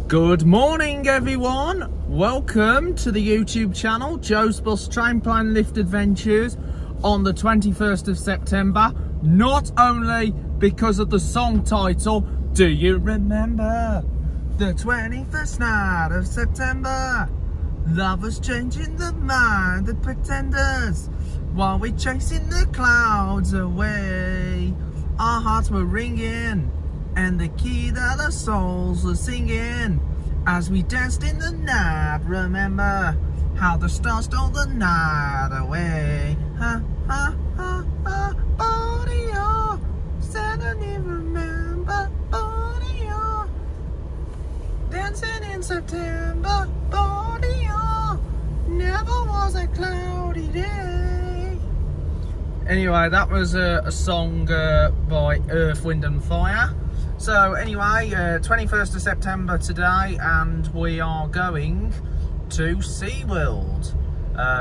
Good morning everyone, welcome to the YouTube channel Joe's Bus Train Plane Lift Adventures on the 21st of September. Not only because of the song title, do you remember the 21st night of September? Lovers changing the mind of pretenders while we're chasing the clouds away. Our hearts were ringing and the key that our souls were singing as we danced in the night. Remember how the stars stole the night away. Ha ha ha ha, body oh, suddenly remember, body oh, dancing in September, body oh, never was a cloudy day. Anyway, that was a song by Earth, Wind and Fire. So anyway, 21st of September today, and we are going to Seaworld,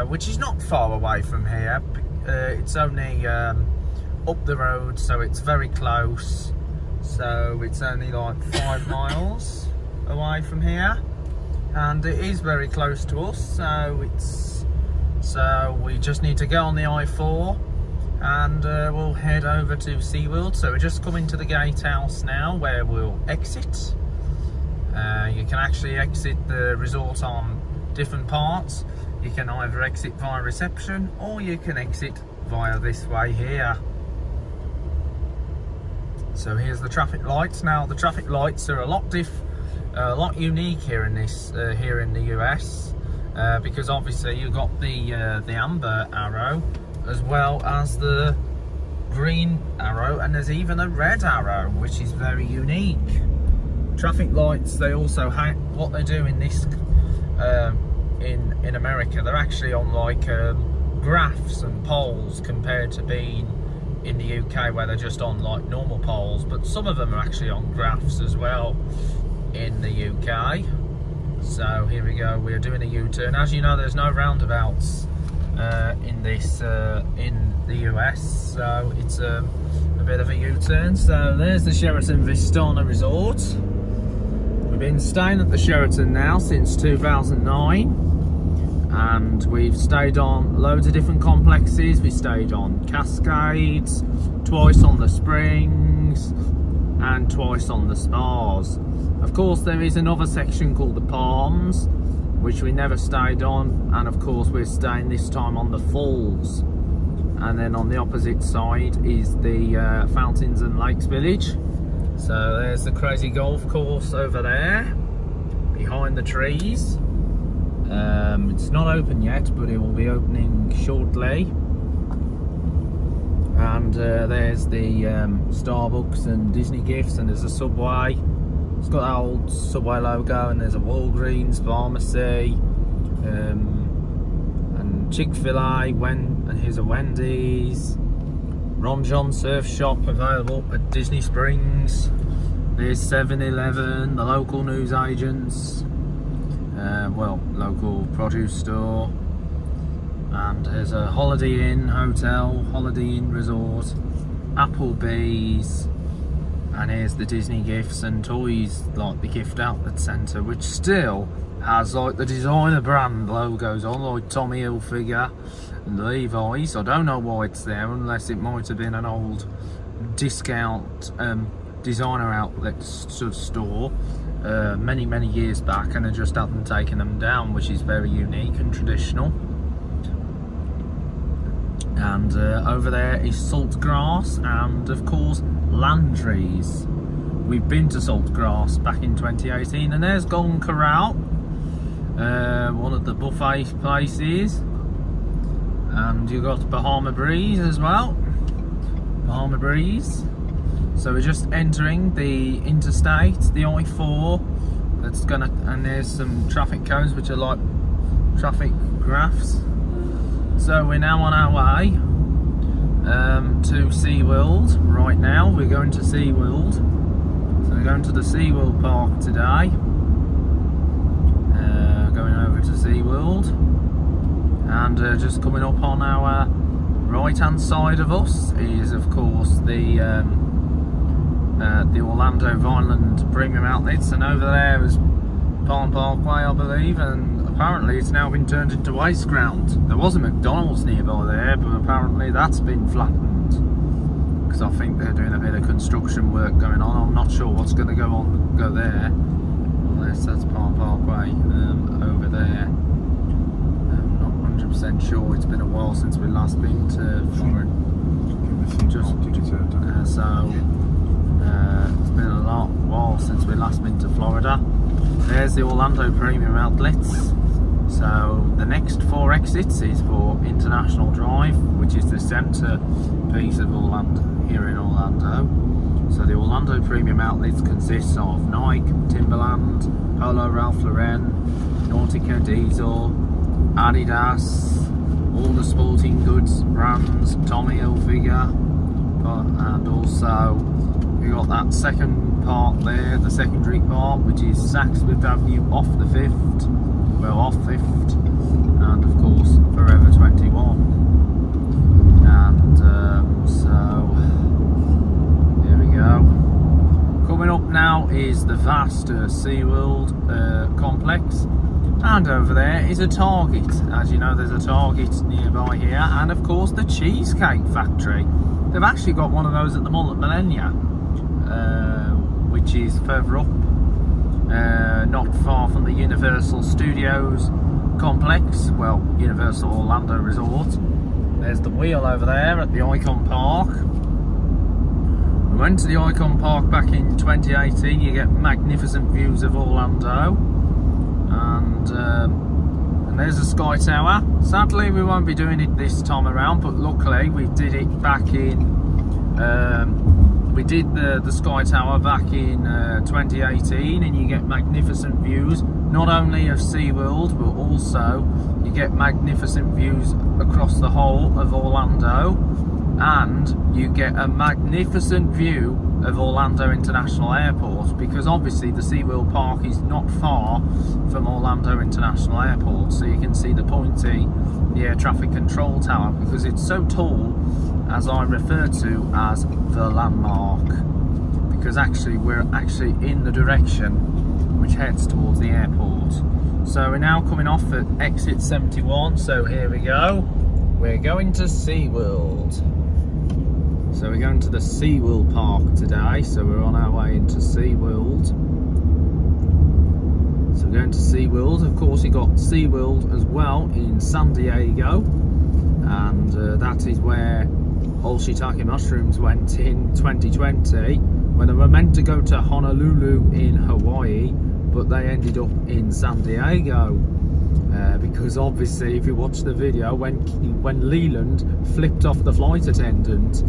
which is not far away from here. It's only up the road, so it's very close. So it's only like 5 miles away from here, and it is very close to us. So we just need to go on the I-4. And we'll head over to Seaworld. So we're just coming to the gatehouse now where we'll exit. You can actually exit the resort on different parts. You can either exit via reception or you can exit via this way here. So here's the traffic lights. Now the traffic lights are a lot unique here in here in the US, because obviously you've got the amber arrow, as well as the green arrow, and there's even a red arrow, which is very unique. Traffic lights, they also have what they do in this in America, they're actually on like graphs and poles, compared to being in the UK where they're just on like normal poles. But some of them are actually on graphs as well in the UK. So here we go, we're doing a U-turn. As you know, there's no roundabouts in the US, so it's a bit of a U-turn. So there's the Sheraton Vistana Resort. We've been staying at the Sheraton now since 2009, and we've stayed on loads of different complexes. We stayed on Cascades, twice on the Springs, and twice on the Spas. Of course, there is another section called the Palms, which we never stayed on, and of course we're staying this time on the Falls. And then on the opposite side is the Fountains and Lakes Village. So there's the crazy golf course over there behind the trees. It's not open yet, but it will be opening shortly. And there's the Starbucks and Disney gifts, and there's a Subway. It's got that old Subway logo, and there's a Walgreens pharmacy, and Chick-fil-A, and here's a Wendy's, Ron John Surf Shop available at Disney Springs. There's 7-Eleven, the local newsagents, local produce store, and there's a Holiday Inn hotel, Holiday Inn Resort, Applebee's. And here's the Disney gifts and toys, like the gift outlet centre, which still has like the designer brand logos on, like Tommy Hilfiger and Levi's. I don't know why it's there, unless it might have been an old discount designer outlet store many years back, and they just haven't taken them down, which is very unique and traditional. And over there is Saltgrass, and of course Landry's. We've been to Saltgrass back in 2018, and there's Golden Corral, one of the buffet places. And you've got Bahama Breeze as well, Bahama Breeze. So we're just entering the interstate, the I-4. That's gonna, and there's some traffic cones which are like traffic graphs. So we're now on our way to Seaworld. Right now we're going to Seaworld. So we're going to the Seaworld Park today. Going over to Seaworld, and just coming up on our right hand side of us is of course the Orlando Vineland Premium Outlets, and over there is Palm Parkway, I believe, and apparently it's now been turned into waste ground. There was a McDonald's nearby there, but apparently that's been flattened, because I think they're doing a bit of construction work going on. I'm not sure what's going to go there, unless that's Palm Parkway over there. I'm not 100% sure. It's been a while since we last been to Florida. It's been a while since we last been to Florida. There's the Orlando Premium Outlets. So the next 4 exits is for International Drive, which is the centre piece of Orlando, here in Orlando. So the Orlando Premium Outlets consists of Nike, Timberland, Polo Ralph Lauren, Nautica Diesel, Adidas, all the sporting goods brands, Tommy Hilfiger, and also we got that second part there, the secondary part, which is Saks Fifth Avenue off 5th, and of course Forever 21. And so here we go. Coming up now is the vast Seaworld complex, and over there is a Target. As you know, there's a Target nearby here, and of course the Cheesecake Factory. They've actually got one of those at the mall at Millennia, which is further up, not far from the Universal Studios complex, well, Universal Orlando Resort. There's the wheel over there at the Icon Park. We went to the Icon Park back in 2018. You get magnificent views of Orlando, and there's a Sky Tower. Sadly, we won't be doing it this time around, but luckily we did it back in we did the Sky Tower back in 2018, and you get magnificent views not only of SeaWorld, but also you get magnificent views across the whole of Orlando, and you get a magnificent view of Orlando International Airport, because obviously the SeaWorld Park is not far from Orlando International Airport, so you can see the air traffic control tower, because it's so tall, as I refer to as the landmark, because actually we're actually in the direction which heads towards the airport. So we're now coming off at exit 71, so here we go. We're going to SeaWorld. So we're going to the SeaWorld Park today, so we're on our way into SeaWorld. So we're going to SeaWorld. Of course, you got SeaWorld as well in San Diego, and that is where all shiitake mushrooms went in 2020, when they were meant to go to Honolulu in Hawaii, but they ended up in San Diego. Because obviously, if you watch the video, when Leland flipped off the flight attendant.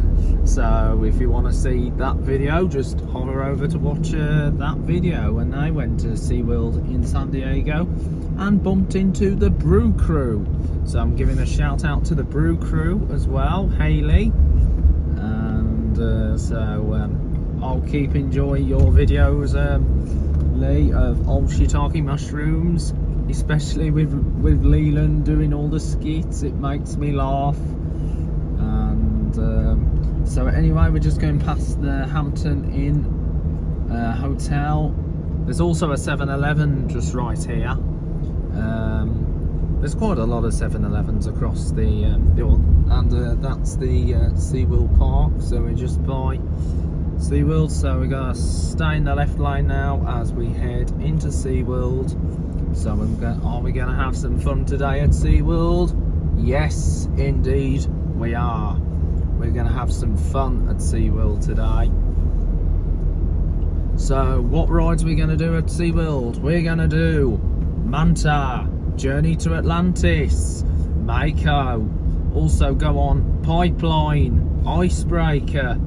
So if you want to see that video, just hover over to watch that video when they went to SeaWorld in San Diego and bumped into the Brew Crew. So I'm giving a shout out to the Brew Crew as well, Hayley, and I'll keep enjoying your videos, Lee, of old shiitake mushrooms, especially with Leland doing all the skits. It makes me laugh. And so anyway, we're just going past the Hampton Inn Hotel. There's also a 7-Eleven just right here. There's quite a lot of 7-Elevens across that's the SeaWorld Park. So we're just by SeaWorld, so we're gonna stay in the left lane now as we head into SeaWorld. So are we gonna have some fun today at SeaWorld? Yes, indeed we are. We're gonna have some fun at SeaWorld today. So what rides are we gonna do at SeaWorld? We're gonna do Manta, Journey to Atlantis, Mako, also go on Pipeline, Icebreaker,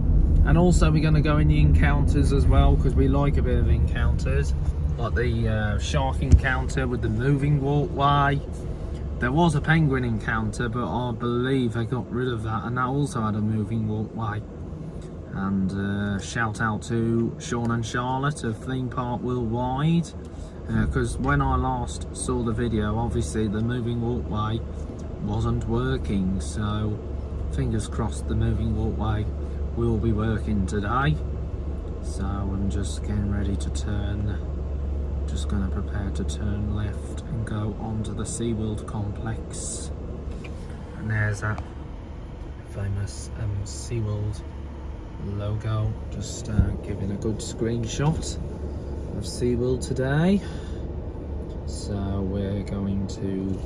and also we're going to go in the encounters as well, because we like a bit of encounters, like the shark encounter with the moving walkway. There was a penguin encounter, but I believe they got rid of that, and that also had a moving walkway. And shout out to Sean and Charlotte of Theme Park Worldwide, because when I last saw the video, obviously the moving walkway wasn't working, so fingers crossed the moving walkway will be working today. So I'm just getting ready to turn Just going to prepare to turn left and go onto the Seaworld complex. And there's that famous Seaworld logo. Just giving a good screenshot of Seaworld today. So we're going to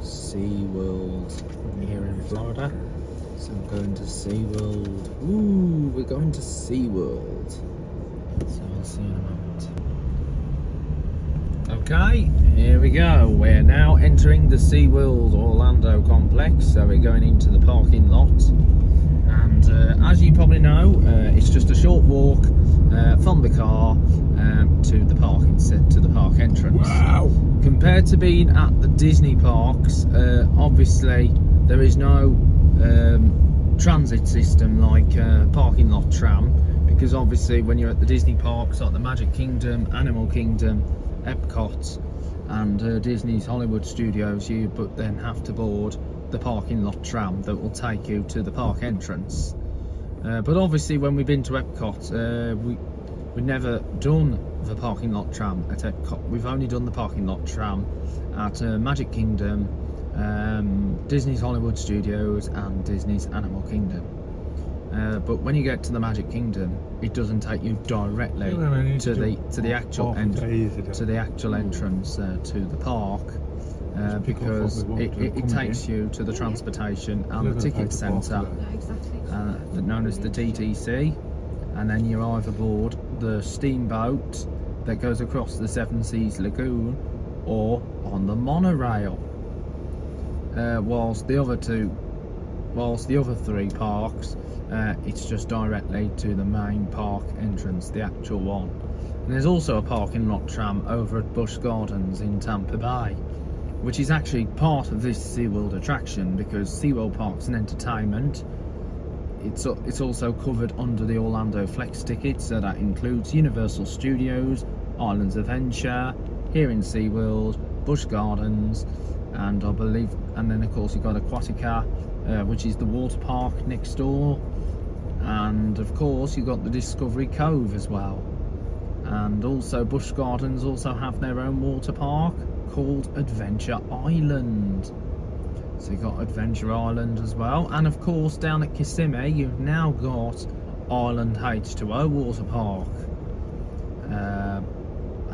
Seaworld here in Florida. So I'm going to Seaworld. Ooh, we're going to Seaworld. So I'll see you in a moment. Okay, here we go. We're now entering the Seaworld Orlando complex. So we're going into the parking lot. And as you probably know, it's just a short walk from the car to the park entrance. Wow. Compared to being at the Disney parks, obviously there is no transit system like parking lot tram, because obviously when you're at the Disney parks like the Magic Kingdom, Animal Kingdom, Epcot and Disney's Hollywood Studios, you then have to board the parking lot tram that will take you to the park entrance. But obviously when we've been to Epcot, we've never done the parking lot tram at Epcot. We've only done the parking lot tram at Magic Kingdom, Disney's Hollywood Studios and Disney's Animal Kingdom. But when you get to the Magic Kingdom, it doesn't take you directly to the actual entrance to the park, because it takes you to the transportation and the ticket centre, known as the TTC, and then you either board the steamboat that goes across the Seven Seas Lagoon or on the monorail. Whilst the other three parks, it's just directly to the main park entrance, the actual one. And there's also a parking lot tram over at Busch Gardens in Tampa Bay, which is actually part of this SeaWorld attraction, because SeaWorld Parks and Entertainment, it's also covered under the Orlando Flex ticket, so that includes Universal Studios, Islands of Adventure, here in SeaWorld, Busch Gardens, and I believe, and then of course you've got Aquatica, which is the water park next door, and of course you've got the Discovery Cove as well. And also Busch Gardens also have their own water park called Adventure Island. So you've got Adventure Island as well, and of course down at Kissimmee you've now got Island H2O water park.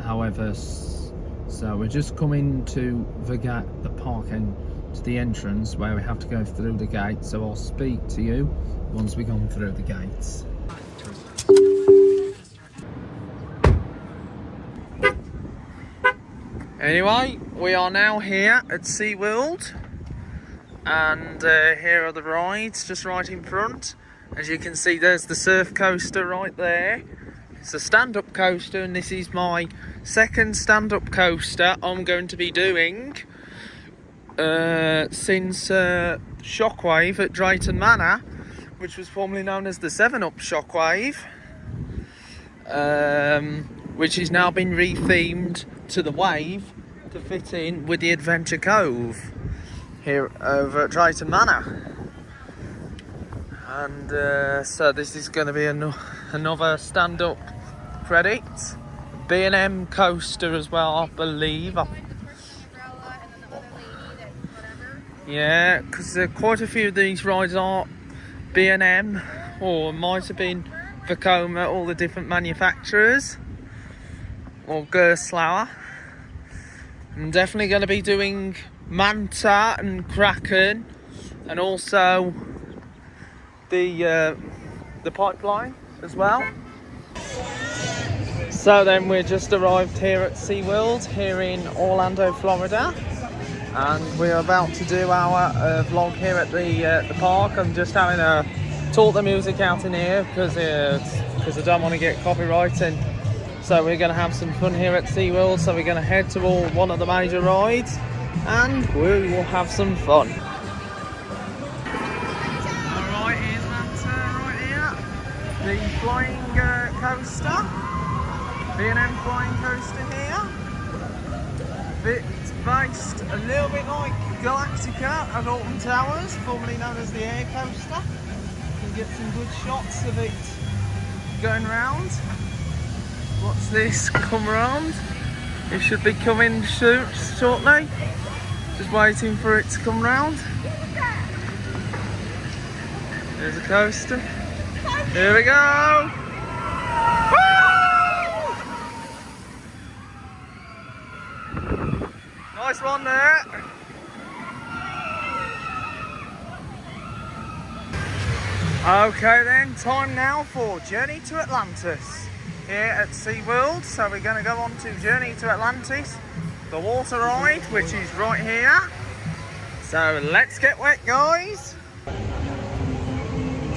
However, so we're just coming to the park and to the entrance where we have to go through the gate, so I'll speak to you once we've gone through the gates. Anyway, we are now here at SeaWorld, and here are the rides just right in front. As you can see, there's the surf coaster right there. It's a stand-up coaster, and this is my second stand-up coaster I'm going to be doing since Shockwave at Drayton Manor, which was formerly known as the 7-Up Shockwave, which has now been rethemed to the Wave to fit in with the Adventure Cove here over at Drayton Manor. And so this is going to be another stand-up credit. B&M coaster as well, I believe. Yeah, because quite a few of these rides are B&M, or might have been Vekoma, all the different manufacturers, or Gerstlauer. I'm definitely going to be doing Manta and Kraken, and also the pipeline as well. So then we're just arrived here at SeaWorld here in Orlando, Florida, and we're about to do our vlog here at the park. I'm just having to talk the music out in here because I don't want to get copyrighted. So we're going to have some fun here at SeaWorld. So we're going to head to one of the major rides, and we will have some fun. Alright, here's Manta right here. The flying coaster. B&M flying coaster here. It's based a little bit like Galactica at Alton Towers, formerly known as the Air Coaster. You can get some good shots of it going round. Watch this come round. It should be coming shortly. Just waiting for it to come round. There's a coaster. Here we go. Woo! Nice one there. Okay then, time now for Journey to Atlantis here at Seaworld. So we're going to go on to Journey to Atlantis, the water ride, which is right here. So let's get wet, guys.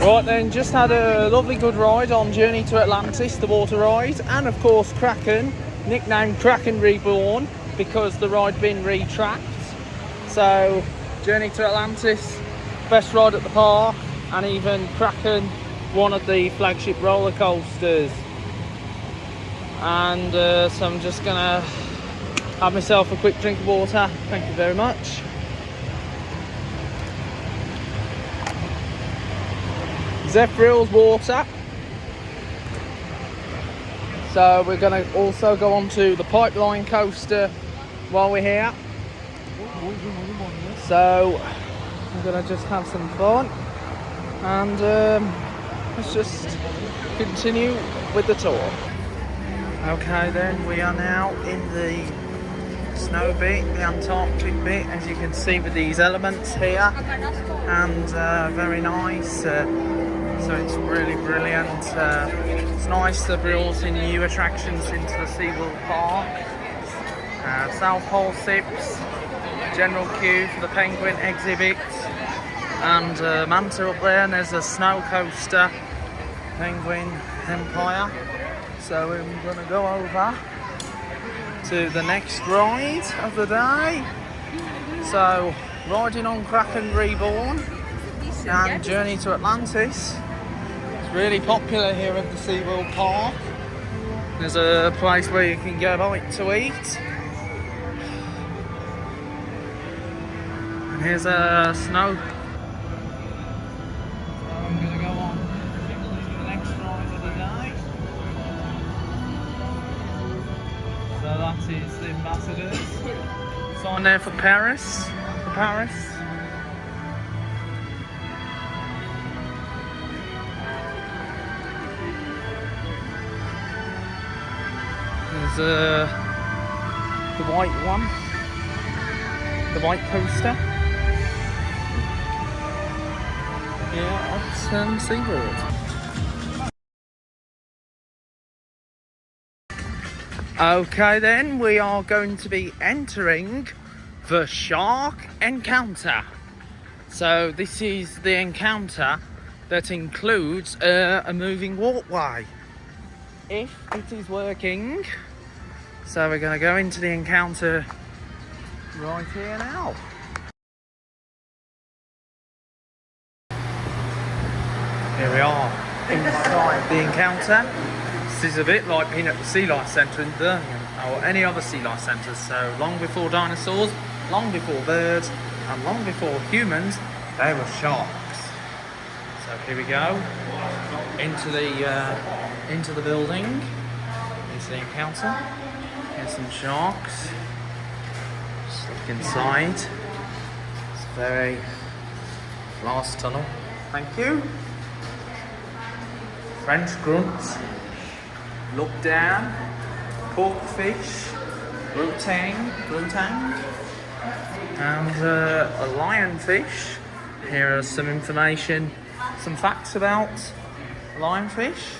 Right then, just had a lovely good ride on Journey to Atlantis, the water ride, and of course Kraken, nicknamed Kraken Reborn because the ride been retracked. So Journey to Atlantis, best ride at the park. And even Kraken, one of the flagship roller coasters. And so I'm just gonna have myself a quick drink of water. Thank you very much. Zephyr's water. So we're gonna also go on to the pipeline coaster while we're here. So I'm gonna just have some fun. And let's just continue with the tour. Okay then, we are now in the snow bit, the Antarctic bit, as you can see with these elements here, and very nice. So it's really brilliant. It's nice to bring in new attractions into the SeaWorld Park. South Pole Sips, general queue for the penguin exhibit. And Manta up there, and there's a snow coaster, Penguin Empire. So we're going to go over to the next ride of the day. So riding on Kraken Reborn and Journey to Atlantis. It's really popular here at the SeaWorld Park. There's a place where you can get out to eat. And here's a snow. So that is the ambassadors. Sign there for Paris. There's the white one, the white coaster. Yeah, at SeaWorld. Okay then, we are going to be entering the shark encounter. So this is the encounter that includes a moving walkway, if it is working. So we're going to go into the encounter right here now. Here we are, inside the encounter. This is a bit like being at the Sea Life Centre in Birmingham, or any other sea life centres. So long before dinosaurs, long before birds, and long before humans, they were sharks. So here we go, into the building. Here's the encounter. Here's some sharks. Just look inside. It's a very glass tunnel. Thank you. French grunts. Look down, porkfish, grutang, and a lionfish. Here are some information, some facts about lionfish.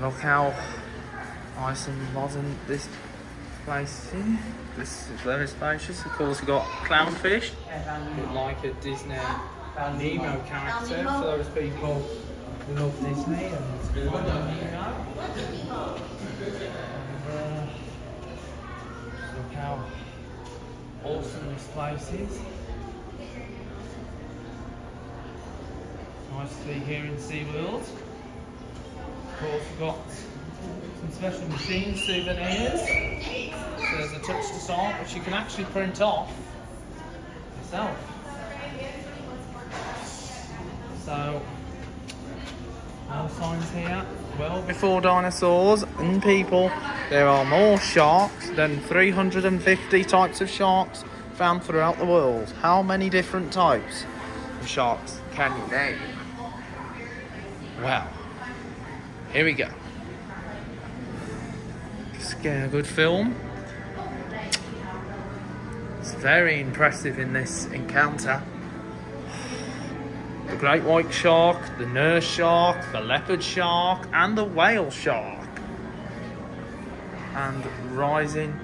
Look how nice and modern this place is. This is very spacious. Of course, we've got clownfish, like a Disney Nemo character for those people. We love Disney and look how awesome this place is. Nice to be here in SeaWorld. Of course, we've got some special machines, souvenirs. So there's a touch to sign, which you can actually print off yourself. So no signs here, Well, before dinosaurs and people, there are more sharks than 350 types of sharks found throughout the world. How many different types of sharks can you name? Well, here we go. It's a good film. It's very impressive in this encounter. The great white shark, the nurse shark, the leopard shark, and the whale shark. And rising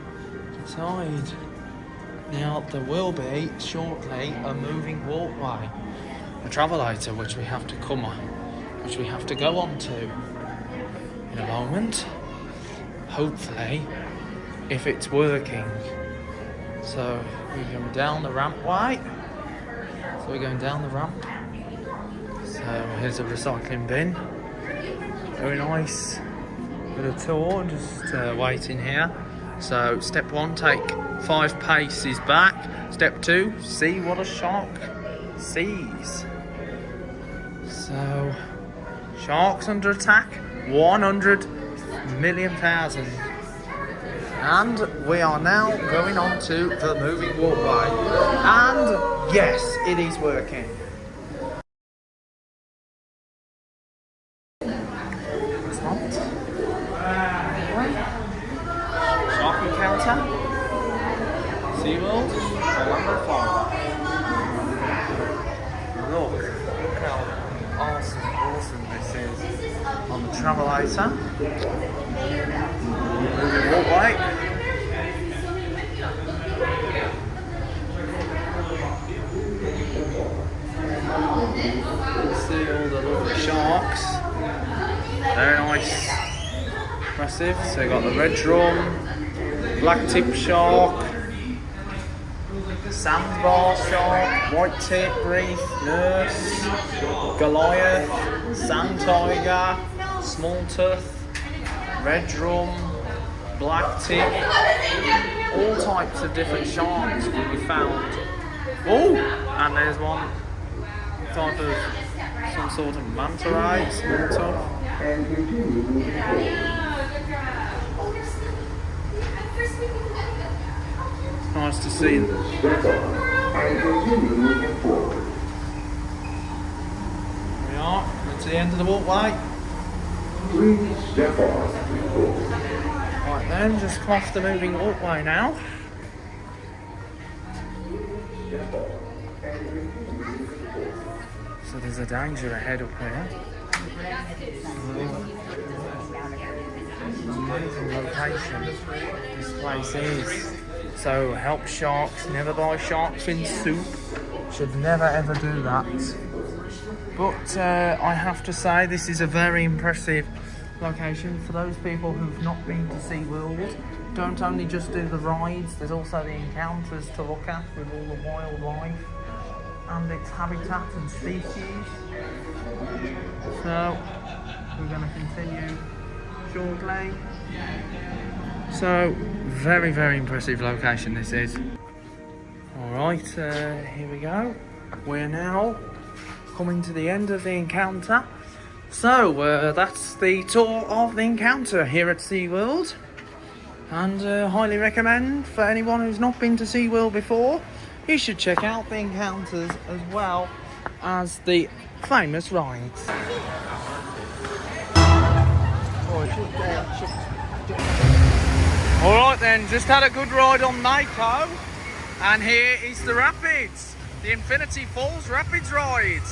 tide. Now there will be shortly a moving walkway, a travelator which we have to go on to in a moment. Hopefully, if it's working. So we're going down the rampway. So we're going down the ramp. So here's a recycling bin. Very nice. Bit of tour, just waiting here. So step 1, take 5 paces back. Step 2, see what a shark sees. So sharks under attack, 100 million thousand. And we are now going on to the moving walkway. And yes, it is working. Shark encounter. Seaworld. Orlando, Florida. Look how awesome this is on the travelator. Moving walkway. See all the lovely sharks. Very nice. Impressive. So you got the red drum, black tip shark, sandbar shark, white tip reef, nurse, Goliath, sand tiger, small tooth, red drum, black tip. All types of different sharks will be found. Oh, and there's one type of some sort of manta ray, small tooth. Nice to see them. Here we are, we're to the end of the walkway. Right then, just come off the moving walkway now. So there's a danger ahead up here. Amazing location this place is. So help sharks, never buy shark fin soup. Should never ever do that. But I have to say this is a very impressive location for those people who've not been to SeaWorld. Don't only just do the rides, there's also the encounters to look at with all the wildlife and its habitat and species. So we're going to continue shortly. So very, very impressive location this is. Alright, here we go. We're now coming to the end of the encounter. So that's the tour of the encounter here at SeaWorld. And highly recommend for anyone who's not been to SeaWorld before, you should check out the encounters as well as the famous rides. Alright then, just had a good ride on Mako, and here is the rapids, the Infinity Falls Rapids ride.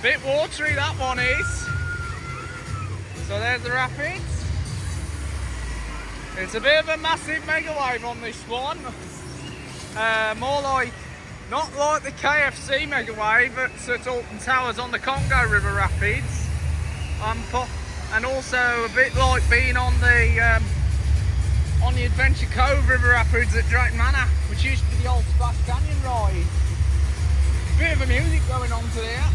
Bit watery that one is. So there's the rapids. It's a bit of a massive mega wave on this one. More like, not like the KFC mega wave at St Alton Towers on the Congo River Rapids. And also a bit like being on the Adventure Cove River Rapids at Drayton Manor, which used to be the old Splash Canyon ride. Bit of a music going on to there.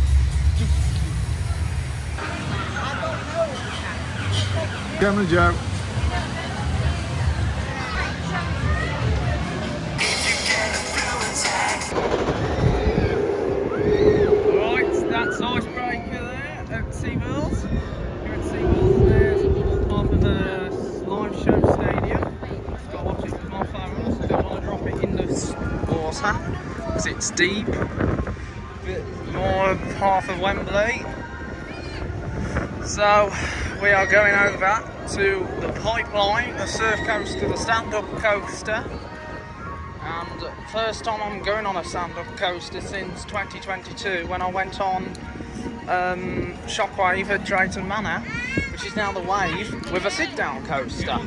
Camera Joe. Alright, that's icebreaker there at SeaWorld. Here at it's deep, bit more of half of Wembley. So we are going over to the pipeline, the surf coaster, the stand-up coaster. And first time I'm going on a stand-up coaster since 2022 when I went on Shockwave at Drayton Manor, which is now the Wave, with a sit-down coaster.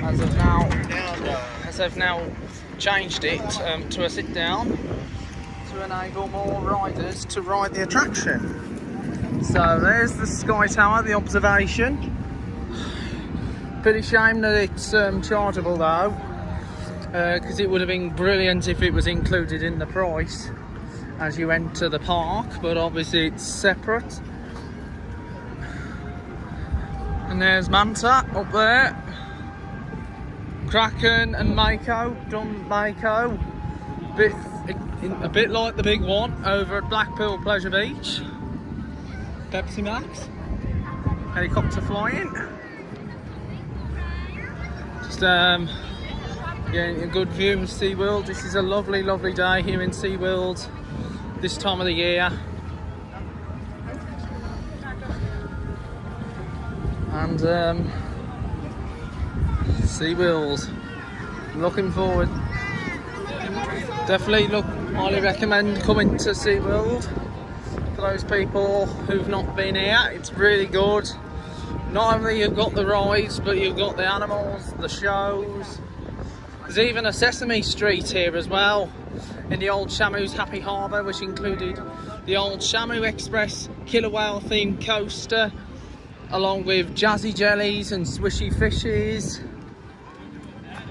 As they've now changed it to a sit-down to enable more riders to ride the attraction. So there's the Sky Tower, the observation. Pretty shame that it's chargeable though, because it would have been brilliant if it was included in the price as you enter the park, but obviously it's separate. And there's Manta up there, Kraken and Mako, done Mako, a bit like the big one over at Blackpool Pleasure Beach. Pepsi Max, helicopter flying. Just getting a good view of Seaworld. This is a lovely, lovely day here in Seaworld this time of the year. And Seaworld, looking forward. Definitely highly recommend coming to Seaworld for those people who've not been here. It's really good. Not only you've got the rides, but you've got the animals, the shows. There's even a Sesame Street here as well, in the old Shamu's Happy Harbour, which included the old Shamu Express killer whale themed coaster, along with Jazzy Jellies and Swishy Fishes,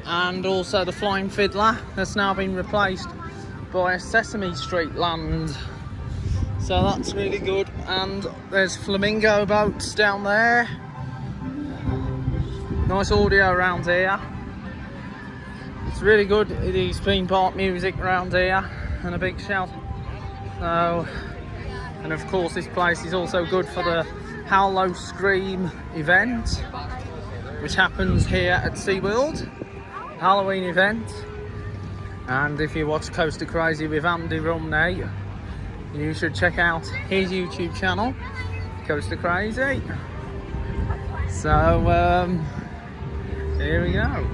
and also the Flying Fiddler that's now been replaced by a Sesame Street land. So that's really good. And there's flamingo boats down there. Nice audio around here. It's really good. It is theme park music around here, and a big shout. So, and of course this place is also good for the Howl Low Scream event, which happens here at Seaworld, Halloween event. And if you watch Coaster Crazy with Andy Rumney, you should check out his YouTube channel, Coaster Crazy. So here we go.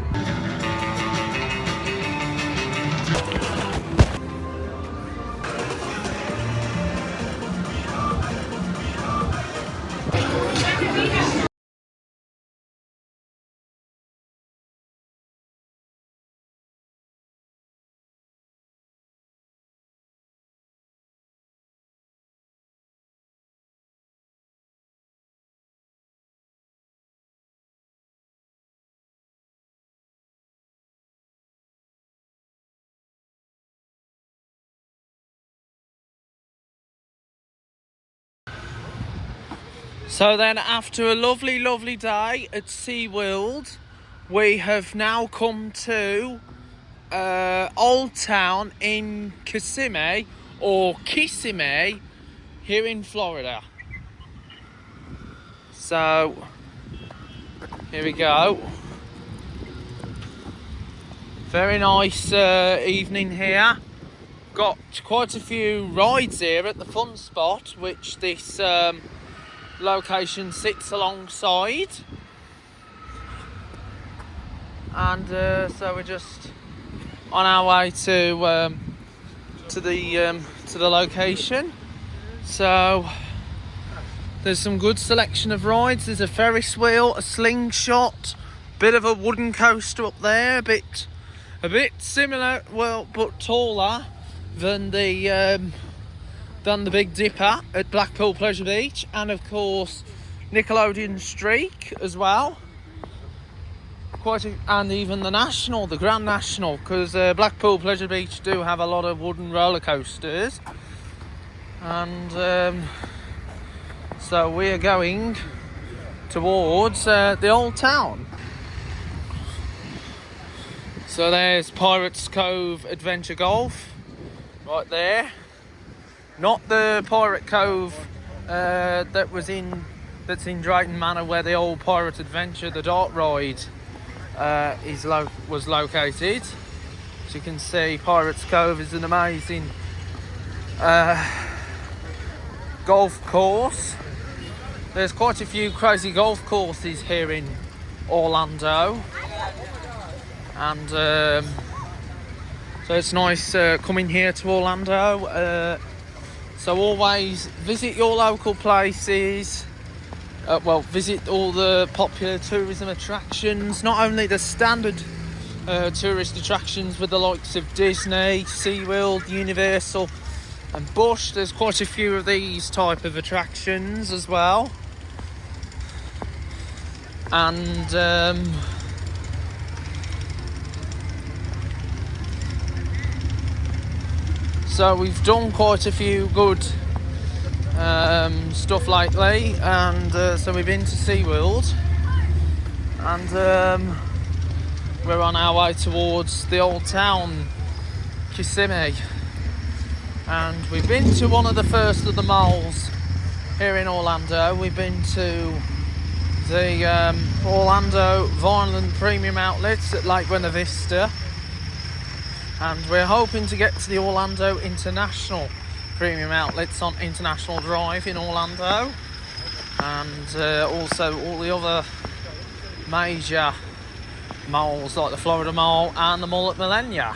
So then, after a lovely, lovely day at Seaworld, we have now come to Old Town in Kissimmee, or Kissimmee, here in Florida. So, here we go. Very nice evening here. Got quite a few rides here at the fun spot, which this location sits alongside. And so we're just on our way to the location. So there's some good selection of rides. There's a Ferris wheel, a slingshot, bit of a wooden coaster up there, a bit similar, well, but taller than the Big Dipper at Blackpool Pleasure Beach, and of course Nickelodeon Streak as well. And even the Grand National, because Blackpool Pleasure Beach do have a lot of wooden roller coasters. And so we are going towards the Old Town. So there's Pirates Cove Adventure Golf right there. Not the Pirate Cove that's in Drayton Manor, where the old Pirate Adventure, the dart ride, was located. As you can see, Pirates Cove is an amazing golf course. There's quite a few crazy golf courses here in Orlando, and so it's nice coming here to Orlando. So always visit your local places. Visit all the popular tourism attractions, not only the standard tourist attractions with the likes of Disney, Seaworld, Universal and Busch. There's quite a few of these type of attractions as well. And so we've done quite a few good stuff lately, and so we've been to Seaworld, and we're on our way towards the old town, Kissimmee, and we've been to one of the first of the malls here in Orlando. We've been to the Orlando Vineland Premium Outlets at Lake Buena Vista, and we're hoping to get to the Orlando International Premium Outlets on International Drive in Orlando, and also all the other major malls like the Florida Mall and the Mall at Millenia.